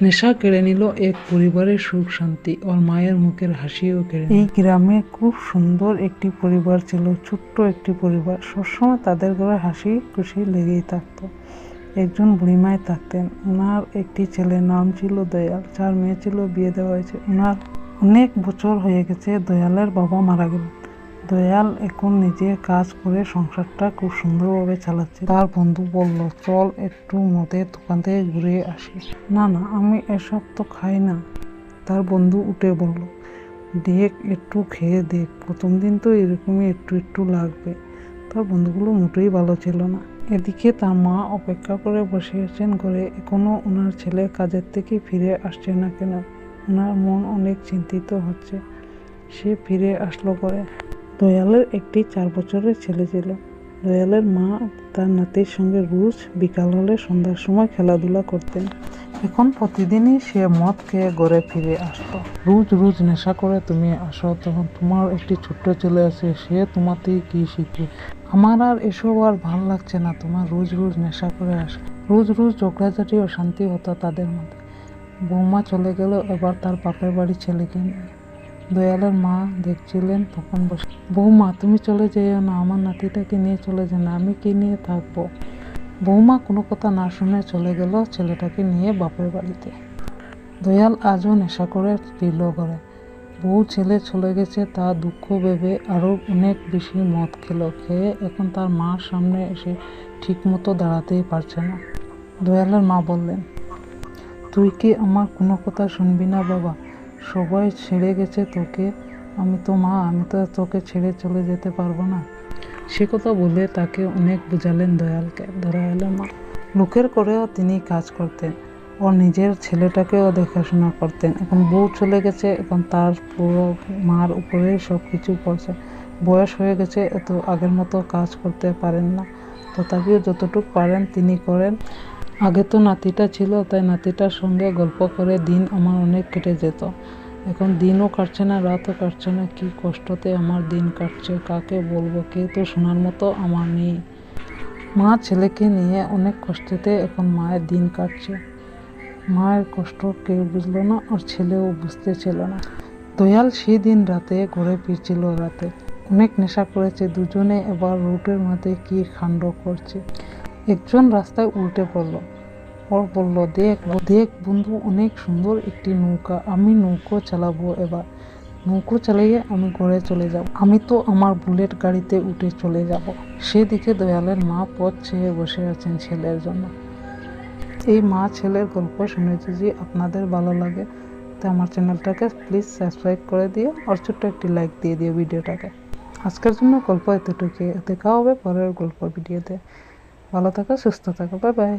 নেশা কেড়ে নিল এক পরিবারের সুখ শান্তি, ওর মায়ের মুখের হাসিও কেড়ে নিল। এই গ্রামে খুব সুন্দর একটি পরিবার ছিল, ছোট্ট একটি পরিবার। সবসময় তাদের ঘরে হাসি খুশি লেগেই থাকতো। একজন বুড়িমায় থাকতেন, ওনার একটি ছেলে, নাম ছিল দয়াল। 4 মেয়ে ছিল, বিয়ে দেওয়া হয়েছে। ওনার অনেক বছর হয়ে গেছে, দয়ালের বাবা মারা গেল। দয়াল এখন নিজে কাজ করে সংসারটা খুব সুন্দরভাবে চালাচ্ছে। তার বন্ধু বলল, চল একটু মদের দোকান থেকে ঘুরে আসি। না না, আমি এসব তো খাই না। তার বন্ধু উঠে বলল, দেখ, একটু খেয়ে দেখ, প্রথম দিন তো এরকমই একটু একটু লাগবে। তার বন্ধুগুলো মোটেই ভালো ছিল না। এদিকে তার মা অপেক্ষা করে বসে আছেন ঘরে, এখনো ওনার ছেলে কাজের থেকে ফিরে আসছে না কেন। ওনার মন অনেক চিন্তিত হচ্ছে। সে ফিরে আসলো ঘরে। দয়ালের একটি 4 বছরের ছেলে ছিল। দয়ালের মা তার নাতির সঙ্গে রোজ বিকাল হলে সন্ধ্যার সময় খেলাধুলা করতেন। এখন প্রতিদিনই সে মদ খেয়ে ঘরে ফিরে আসতো। রোজ রোজ নেশা করে তুমি আসো, তখন তোমার একটি ছোট্ট ছেলে আছে, সে তোমাতেই কি শিখবে? আমার আর এসব আর ভাল লাগছে না, তোমার রোজ রোজ নেশা করে আসো। রোজ রোজ ঝগড়াঝাটি অশান্তি হতো তাদের মধ্যে। বৌমা চলে গেল এবার তার বাপের বাড়ি ছেলেকে নিয়ে। দয়ালের মা দেখছিলেন তখন বসে। বৌমা, তুমি চলে যেও না, আমার নাতিটাকে নিয়ে চলে যাও না, আমি কি নিয়ে থাকবো? বৌমা কোনো কথা না শুনে চলে গেল ছেলেটাকে নিয়ে বাপের বাড়িতে। দয়াল আজও নেশা করে ফিরল ঘরে। বউ ছেলে চলে গেছে, তা দুঃখ ভেবে আরও অনেক বেশি মদ খেয়ে এখন তার মার সামনে এসে ঠিক মতো দাঁড়াতেই পারছে না। দয়ালের মা বললেন, তুই কি আমার কোনো কথা শুনবি না বাবা? সবাই ছেড়ে গেছে তোকে, আমি তো মা, আমি তো তোকে ছেড়ে চলে যেতে পারবো না। সে কথা বলে তাকে অনেক বোঝালেন দয়ালের মা। লোকের করেও তিনি কাজ করতেন, ওর নিজের ছেলেটাকেও দেখাশোনা করতেন। এখন বউ চলে গেছে, এখন তার পুরো মার উপরে সব কিছু পড়ছে। বয়স হয়ে গেছে, এত আগের মতো কাজ করতে পারেন না, তথাপিও যতটুকু পারেন তিনি করেন। আগে তো নাতিটা ছিল, তাই নাতিটার সঙ্গে গল্প করে দিন আমার অনেক কেটে যেত। এখন দিনও কাটছে না, রাতও কাটছে না, কি কষ্টতে আমার দিন কাটছে, কাকে বলবো? কেউ তো শোনার মতো আমার নেই। মা ছেলেকে নিয়ে অনেক কষ্টতে এখন মায়ের দিন কাটছে। মায়ের কষ্ট কেউ বুঝলো না, ওর ছেলেও বুঝতে ছিল না। দয়াল সেই দিন রাতে ঘরে ফিরছিল, রাতে অনেক নেশা করেছে দুজনে, এবার রোডের মধ্যে কি কাণ্ড করছে। একজন রাস্তায় উল্টে পড়লো। ওর বলল, দেখ দেখ বন্ধু, অনেক সুন্দর একটি নৌকা, আমি নৌকো চালাবো এবার। নৌকো চালিয়ে আমি ঘরে চলে যাব, আমি তো আমার বুলেট গাড়িতে উঠে চলে যাব। সেদিকে দয়ালের মা পথ চেয়ে বসে আছেন ছেলের জন্য। এই মা ছেলের গল্প শুনে যদি আপনাদের ভালো লাগে, তো আমার চ্যানেলটাকে প্লিজ সাবস্ক্রাইব করে দিও, আর ছোট্ট একটি লাইক দিয়ে দিও ভিডিওটাকে। আজকের জন্য গল্প এতটুকু, দেখা হবে পরের গল্প ভিডিওতে। ভালো থাকো, সুস্থ থাকো, বাই বাই।